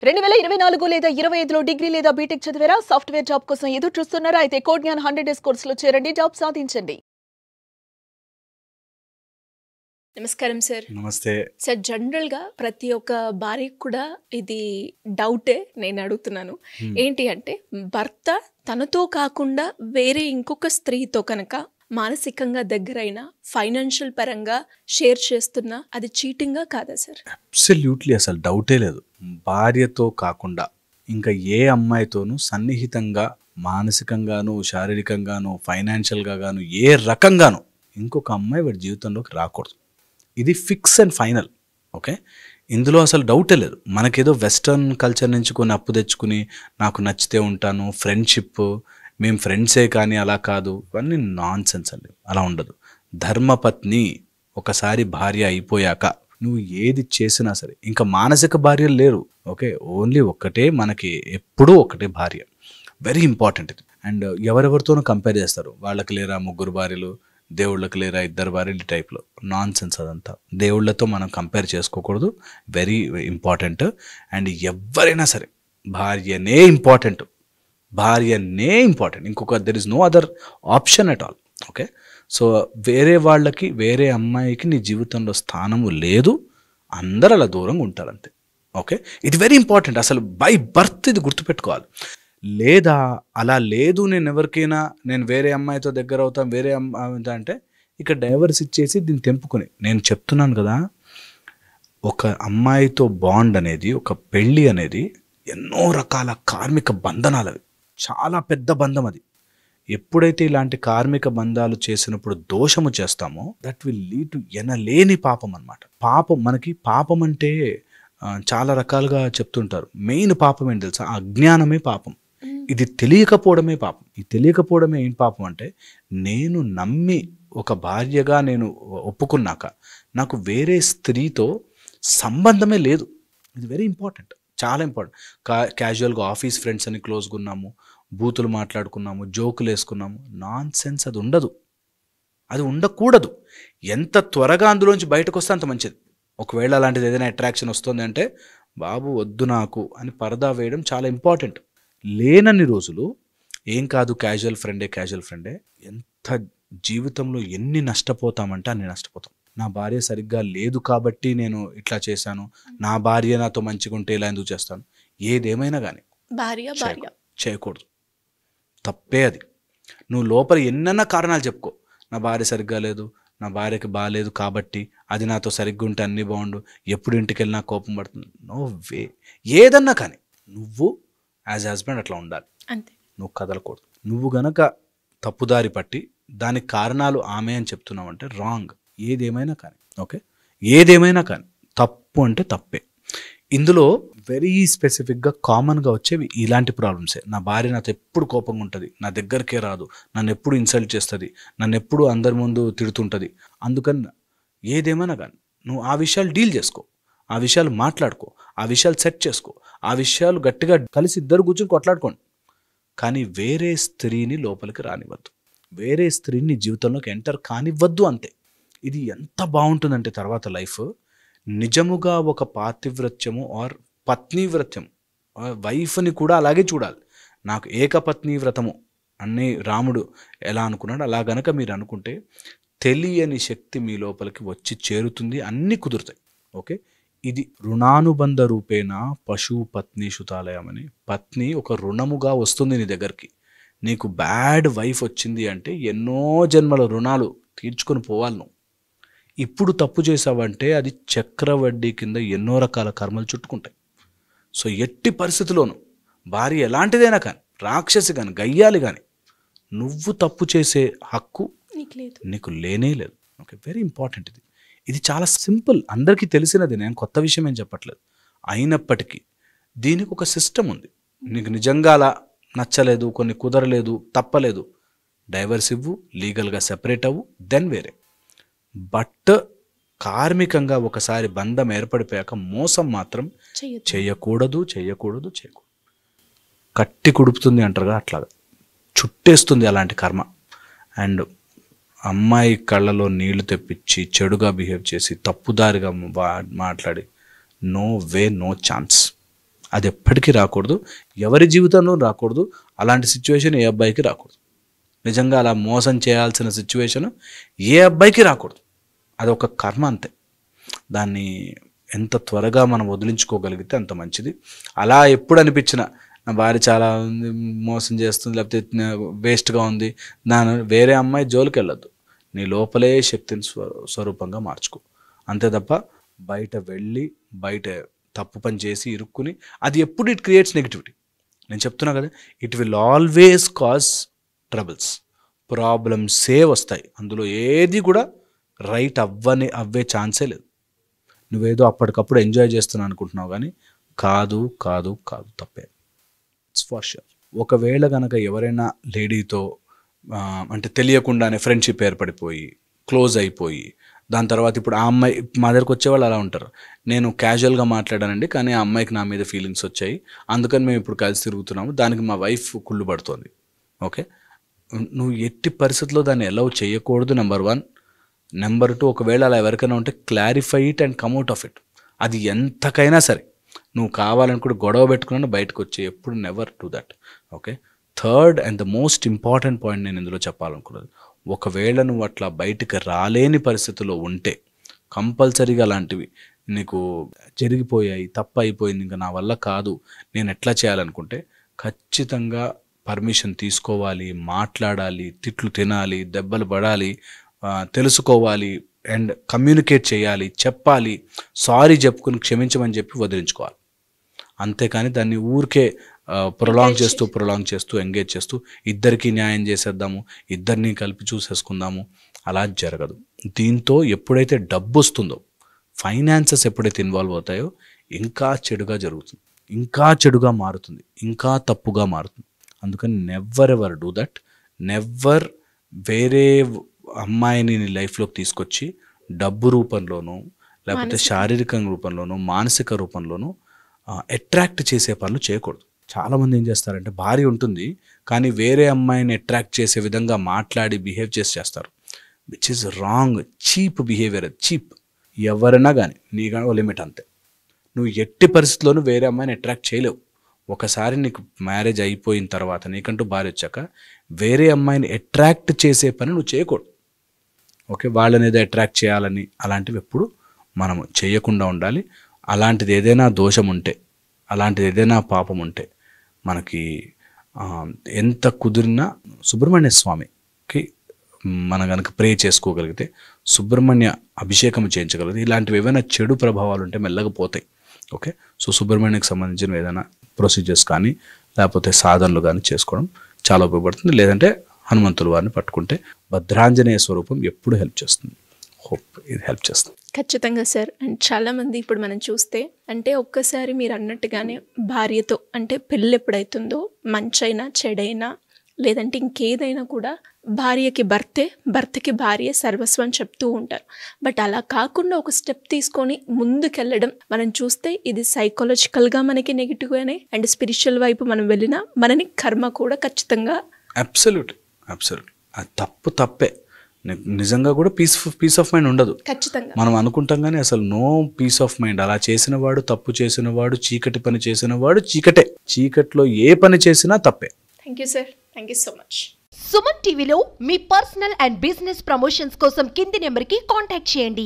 2024 లేదా 25లో డిగ్రీ లేదా బీటెక్ చదివారా? సాఫ్ట్‌వేర్ జాబ్ కోసం ఎదురు చూస్తున్నారా? అయితే కోడ్ జ్ఞాన్ 100 డేస్ కోర్సులో చేరండి, జాబ్ సాధించండి. నమస్కారం సార్. నమస్తే సార్, జనరల్‌గా ప్రతి ఒక్క భార్యకి కూడా ఇది డౌటే నేను అడుగుతున్నాను. ఏంటి అంటే, భర్త తనతో కాకుండా వేరే ఇంకొక స్త్రీతో కనుక మానసికంగా దగ్గరైనా, ఫైనాన్షియల్ పరంగా షేర్ చేస్తున్నా అది చీటింగా కాదా సార్? అబ్సల్యూట్లీ అసలు డౌటే లేదు. భార్యతో కాకుండా ఇంకా ఏ అమ్మాయితోనూ సన్నిహితంగా మానసికంగాను, శారీరకంగాను, ఫైనాన్షియల్గా గాను ఏ రకంగాను ఇంకొక అమ్మాయి వాడి జీవితంలోకి రాకూడదు. ఇది ఫిక్స్ అండ్ ఫైనల్. ఓకే, ఇందులో అసలు డౌటే లేదు. మనకేదో వెస్టర్న్ కల్చర్ నుంచి కొన్ని అప్పు తెచ్చుకుని నాకు నచ్చితే ఉంటాను, ఫ్రెండ్షిప్, మేము ఫ్రెండ్సే కానీ అలా కాదు, ఇవన్నీ నాన్ సెన్స్ అండి. అలా ఉండదు. ధర్మపత్ని ఒకసారి భార్య అయిపోయాక నువ్వు ఏది చేసినా సరే, ఇంకా మానసిక భార్యలు లేరు. ఓకే, ఓన్లీ ఒక్కటే, మనకి ఎప్పుడూ ఒకటే భార్య. వెరీ ఇంపార్టెంట్ ఇది. అండ్ ఎవరెవరితోనూ కంపేర్ చేస్తారు, వాళ్ళకి లేరా 3 భార్యలు, దేవుళ్ళకి లేరా 2 భార్యలు టైప్లో. నాన్ సెన్స్ అదంతా. దేవుళ్ళతో మనం కంపేర్ చేసుకోకూడదు. Very important. అండ్ ఎవరైనా సరే భార్యనే ఇంపార్టెంట్, భార్యనే ఇంపార్టెంట్. ఇంకొక there is no other option at all. Okay, so వేరే వాళ్ళకి, వేరే అమ్మాయికి నీ జీవితంలో స్థానము లేదు. అందరూ అలా దూరంగా ఉంటారు అంతే. ఓకే, ఇది వెరీ ఇంపార్టెంట్. అసలు బై బర్త్ ఇది గుర్తుపెట్టుకోవాలి. లేదా అలా లేదు, నేను ఎవరికైనా నేను వేరే అమ్మాయితో దగ్గర అవుతాను, వేరే అమ్మాయి అంటే ఇక డైవర్స్ ఇచ్చేసి దీన్ని తెంపుకొని, నేను చెప్తున్నాను కదా, ఒక అమ్మాయితో బాండ్ అనేది, ఒక పెళ్ళి అనేది ఎన్నో రకాల కార్మిక బంధనాలు. అవి చాలా పెద్ద బంధం. అది ఎప్పుడైతే ఇలాంటి కార్మిక బంధాలు చేసినప్పుడు దోషము చేస్తామో, దట్ విల్ లీడ్ టు ఎనలేని పాపం అన్నమాట. పాపం, మనకి పాపం అంటే చాలా రకాలుగా చెప్తుంటారు. మెయిన్ పాపం ఏంటి తెలుసా? అజ్ఞానమే పాపం. ఇది తెలియకపోవడమే పాపం. ఈ తెలియకపోవడమే ఏం పాపం అంటే, నేను నమ్మి ఒక భార్యగా నేను ఒప్పుకున్నాక నాకు వేరే స్త్రీతో సంబంధమే లేదు. ఇది వెరీ ఇంపార్టెంట్, చాలా ఇంపార్టెంట్. క్యాజువల్గా ఆఫీస్ ఫ్రెండ్స్ అని క్లోజ్గా ఉన్నాము, బూతులు మాట్లాడుకున్నాము, జోకులు వేసుకున్నాము, నాన్ సెన్స్. అది ఉండదు, అది ఉండకూడదు. ఎంత త్వరగా అందులోంచి బయటకు వస్తే అంత మంచిది. ఒకవేళ అలాంటిది ఏదైనా అట్రాక్షన్ వస్తుంది అంటే, బాబు వద్దు నాకు అని పరదా వేయడం చాలా ఇంపార్టెంట్. లేనన్ని రోజులు ఏం కాదు, క్యాజువల్ ఫ్రెండే. ఎంత జీవితంలో ఎన్ని నష్టపోతామంటే అన్ని నష్టపోతాం. నా భార్య సరిగ్గా లేదు కాబట్టి నేను ఇట్లా చేశాను, నా భార్య నాతో మంచిగా ఉంటే ఇలా ఎందుకు చేస్తాను, ఏదేమైనా కానీ భార్య చేయకూడదు. తప్పే అది. నువ్వు లోపల ఎన్నన్నా కారణాలు చెప్పుకో, నా భార్య సరిగ్గా లేదు, నా భార్యకి బాగాలేదు కాబట్టి అది నాతో సరిగ్గా ఉంటే అన్నీ బాగుండు, ఎప్పుడు ఇంటికి వెళ్ళినా కోపం పడుతుంది. No way. ఏదన్నా కానీ నువ్వు యాజ్ హస్బెండ్ అట్లా ఉండాలి అంతే. నువ్వు కదలకూడదు. నువ్వు గనక తప్పుదారి పట్టి దానికి కారణాలు ఆమె అని చెప్తున్నావు అంటే రాంగ్. ఏదేమైనా కానీ, ఓకే, ఏదేమైనా కానీ తప్పు అంటే తప్పే. ఇందులో వెరీ స్పెసిఫిక్గా కామన్గా వచ్చేవి ఇలాంటి ప్రాబ్లమ్సే. నా భార్య నాతో ఎప్పుడు కోపంగా ఉంటుంది, నా దగ్గరికే రాదు, నన్ను ఎప్పుడు ఇన్సల్ట్ చేస్తుంది, నన్ను ఎప్పుడు అందరి ముందు తిడుతుంటుంది. అందుకని ఏదేమైనా కానీ నువ్వు ఆ విషయాలు డీల్ చేసుకో, ఆ విషయాలు మాట్లాడుకో, ఆ విషయాలు సెట్ చేసుకో, ఆ విషయాలు గట్టిగా కలిసి ఇద్దరు కూర్చొని కొట్లాడుకోండి. కానీ వేరే స్త్రీని లోపలికి రానివ్వద్దు, వేరే స్త్రీని జీవితంలోకి ఎంటర్ కానివ్వద్దు, అంతే. ఇది ఎంత బాగుంటుందంటే తర్వాత లైఫ్ నిజముగా ఒక పాతివ్రత్యము ఆర్ పత్నీవ్రత్యం, వైఫ్ని కూడా అలాగే చూడాలి. నాకు ఏకపత్ని వ్రతము అన్నీ రాముడు ఎలా అనుకున్నాడు, అలా గనక మీరు అనుకుంటే తెలియని శక్తి మీ లోపలికి వచ్చి చేరుతుంది, అన్నీ కుదురుతాయి. ఓకే, ఇది రుణానుబంధ రూపేణ పశు పత్ని శుతాలయం అని. పత్ని ఒక రుణముగా వస్తుంది నీ దగ్గరికి. నీకు బ్యాడ్ వైఫ్ వచ్చింది అంటే ఎన్నో జన్మల రుణాలు తీర్చుకొని పోవాలి నువ్వు. ఇప్పుడు తప్పు చేసావంటే అది చక్రవడ్డీ కింద ఎన్నో రకాల కర్మలు చుట్టుకుంటాయి. సో ఎట్టి పరిస్థితిలోనూ భార్య ఎలాంటిదైనా కానీ, రాక్షసి కానీ, గయ్యాలి కానీ, నువ్వు తప్పు చేసే హక్కు నీకు లేనే లేదు. Okay, very important. ఇది చాలా సింపుల్, అందరికీ తెలిసినది, నేను కొత్త విషయం ఏం చెప్పట్లేదు. అయినప్పటికీ దీనికి ఒక సిస్టమ్ ఉంది. నీకు నిజంగా అలా నచ్చలేదు, కొన్ని కుదరలేదు, తప్పలేదు, డైవర్స్ ఇవ్వు, లీగల్గా సెపరేట్ అవ్వు, దెన్ వేరే. బట్ కార్మికంగా ఒకసారి బంధం ఏర్పడిపోయాక మోసం మాత్రం చేయకూడదు. కట్టి కుడుపుతుంది అంటారుగా, అట్లాగా చుట్టేస్తుంది అలాంటి కర్మ. అండ్ అమ్మాయి కళ్ళలో నీళ్లు తెప్పించి చెడుగా బిహేవ్ చేసి తప్పుదారిగా మాట్లాడి, నో వే, నో ఛాన్స్. అది ఎప్పటికీ రాకూడదు, ఎవరి జీవితంలో రాకూడదు. అలాంటి సిచ్యువేషన్ ఏ అబ్బాయికి రాకూడదు. నిజంగా అలా మోసం చేయాల్సిన సిచ్యువేషన్ ఏ అబ్బాయికి రాకూడదు. అదొక కర్మ అంతే. దాన్ని ఎంత త్వరగా మనం వదిలించుకోగలిగితే అంత మంచిది. అలా ఎప్పుడు అనిపించినా నా భార్య చాలా మోసం చేస్తుంది, లేకపోతే వేస్ట్గా ఉంది, వేరే అమ్మాయి జోలికి వెళ్ళొద్దు. నీ లోపలే శక్తిని స్వరూపంగా మార్చుకో. అంతే తప్ప బయట వెళ్ళి బయట తప్పు పని చేసి ఇరుక్కుని అది ఎప్పుడు ఇట్ క్రియేట్స్ నెగిటివిటీ. నేను చెప్తున్నా కదా, it will always cause troubles, ప్రాబ్లమ్సే వస్తాయి. అందులో ఏది కూడా రైట్ అవ్వే ఛాన్సే లేదు. నువ్వేదో అప్పటికప్పుడు ఎంజాయ్ చేస్తున్నావు అనుకుంటున్నావు, కానీ కాదు కాదు కాదు, తప్పే. It's for sure. ఒకవేళ కనుక ఎవరైనా లేడీతో అంటే తెలియకుండానే ఫ్రెండ్షిప్ ఏర్పడిపోయి క్లోజ్ అయిపోయి దాని తర్వాత ఇప్పుడు ఆ అమ్మాయి మా దగ్గరకు వచ్చేవాళ్ళు అలా ఉంటారు. నేను క్యాజువల్గా మాట్లాడానండి, కానీ ఆ అమ్మాయికి నా మీద ఫీలింగ్స్ వచ్చాయి, అందుకని మేము ఇప్పుడు కలిసి తిరుగుతున్నాము, దానికి మా వైఫ్ కుళ్ళు పడుతుంది. ఓకే, నువ్వు ఎట్టి పరిస్థితుల్లో దాన్ని అలౌ చేయకూడదు, నెంబర్ 1. నెంబర్ 2, ఒకవేళ అలా ఎవరికైనా ఉంటే clarify it and come out of it. అది ఎంతకైనా సరే నువ్వు కావాలనుకుంటే గొడవ పెట్టుకున్నా బయటకు వచ్చే, ఎప్పుడు never do that. Okay, third and the most important point నేను ఇందులో చెప్పాలనుకున్నది, ఒకవేళ నువ్వు అట్లా బయటకు రాలేని పరిస్థితిలో ఉంటే కంపల్సరీగా అలాంటివి నీకు జరిగిపోయాయి, తప్పు అయిపోయింది, ఇంకా నా వల్ల కాదు, నేను ఎట్లా చేయాలనుకుంటే ఖచ్చితంగా పర్మిషన్ తీసుకోవాలి, మాట్లాడాలి, తిట్లు తినాలి, దెబ్బలు పడాలి, తెలుసుకోవాలి అండ్ కమ్యూనికేట్ చేయాలి, చెప్పాలి, సారీ చెప్పుకుని క్షమించమని చెప్పి వదిలించుకోవాలి. అంతేకాని దాన్ని ఊరికే ప్రొలాంగ్ చేస్తూ ఎంగేజ్ చేస్తూ ఇద్దరికి న్యాయం చేసేద్దాము, ఇద్దరిని కలిపి చూసేసుకుందాము, అలా జరగదు. దీంతో ఎప్పుడైతే డబ్బు వస్తుందో, ఫైనాన్సెస్ ఎప్పుడైతే ఇన్వాల్వ్ అవుతాయో ఇంకా చెడుగా జరుగుతుంది, ఇంకా చెడుగా మారుతుంది, ఇంకా తప్పుగా మారుతుంది. అందుకని never ever do that. Never వేరే అమ్మాయిని నీ లైఫ్లోకి తీసుకొచ్చి డబ్బు రూపంలోనూ లేకపోతే శారీరక రూపంలోనూ మానసిక రూపంలోనూ అట్రాక్ట్ చేసే పనులు చేయకూడదు. చాలామంది ఏం చేస్తారంటే భార్య ఉంటుంది కానీ వేరే అమ్మాయిని అట్రాక్ట్ చేసే విధంగా మాట్లాడి బిహేవ్ చేస్తారు, which is wrong. Cheap behaviour, cheap. ఎవరైనా కానీ నీకు లిమిట్ అంతే. నువ్వు ఎట్టి పరిస్థితుల్లోనూ వేరే అమ్మాయిని అట్రాక్ట్ చేయలేవు. ఒకసారి నీకు మ్యారేజ్ అయిపోయిన తర్వాత నీకంటూ భార్య వచ్చాక వేరే అమ్మాయిని అట్రాక్ట్ చేసే పని నువ్వు చేయకూడదు. ఓకే, వాళ్ళని ఏదో అట్రాక్ట్ చేయాలని అలాంటివి ఎప్పుడు మనం చేయకుండా ఉండాలి. అలాంటిది ఏదైనా దోషం ఉంటే, అలాంటిది ఏదైనా పాపం ఉంటే మనకి ఎంత కుదిరినా సుబ్రహ్మణ్య స్వామికి మనం కనుక ప్రే చేసుకోగలిగితే, సుబ్రహ్మణ్య అభిషేకం చేయించగలిగితే ఇలాంటివి ఏవైనా చెడు ప్రభావాలు ఉంటే మెల్లగా పోతాయి. ఓకే, సో సుబ్రహ్మణ్యకి సంబంధించిన ఏదైనా ప్రొసీజర్స్ కానీ లేకపోతే సాధనలు కానీ చేసుకోవడం చాలా ఉపయోగపడుతుంది. లేదంటే హనుమంతుల వారిని పట్టుకుంటే భద్రాంజనేయ స్వరూపం ఎప్పుడు హెల్ప్ చేస్తుంది. హోప్ ఇది హెల్ప్ చేస్తుంది. ఖచ్చితంగా సార్. అండ్ చాలామంది ఇప్పుడు మనం చూస్తే అంటే ఒక్కసారి మీరు అన్నట్టుగానే భార్యతో అంటే పెళ్ళి ఎప్పుడైతుందో మంచైనా చెడైనా లేదంటే ఇంకేదైనా కూడా భార్యకి భర్తే, భర్తకి భార్య సర్వస్వం చెప్తూ ఉంటారు. బట్ అలా కాకుండా ఒక స్టెప్ తీసుకొని ముందుకెళ్ళడం మనం చూస్తే ఇది సైకాలజికల్గా మనకి నెగిటివ్గానే అండ్ స్పిరిచువల్ వైపు మనం వెళ్ళినా మనని కర్మ కూడా ఖచ్చితంగా. అబ్సల్యూట్లీ అది తప్పే. నిజంగా కూడా పీస్ ఆఫ్ మైండ్ ఉండదు. ఖచ్చితంగా మనం అనుకుంటాం కానీ అసలు నో పీస్ ఆఫ్ మైండ్. అలా చేసిన వాడు, తప్పు చేసిన వాడు, చీకటి పని చేసిన వాడు చీకటే. చీకట్లో ఏ పని చేసినా తప్పే. Thank you sir, thank you so much. Suman టీవీలో మీ పర్సనల్ అండ్ బిజినెస్ ప్రమోషన్స్ కోసం కింది నెంబర్కి కాంటాక్ట్ చేయండి.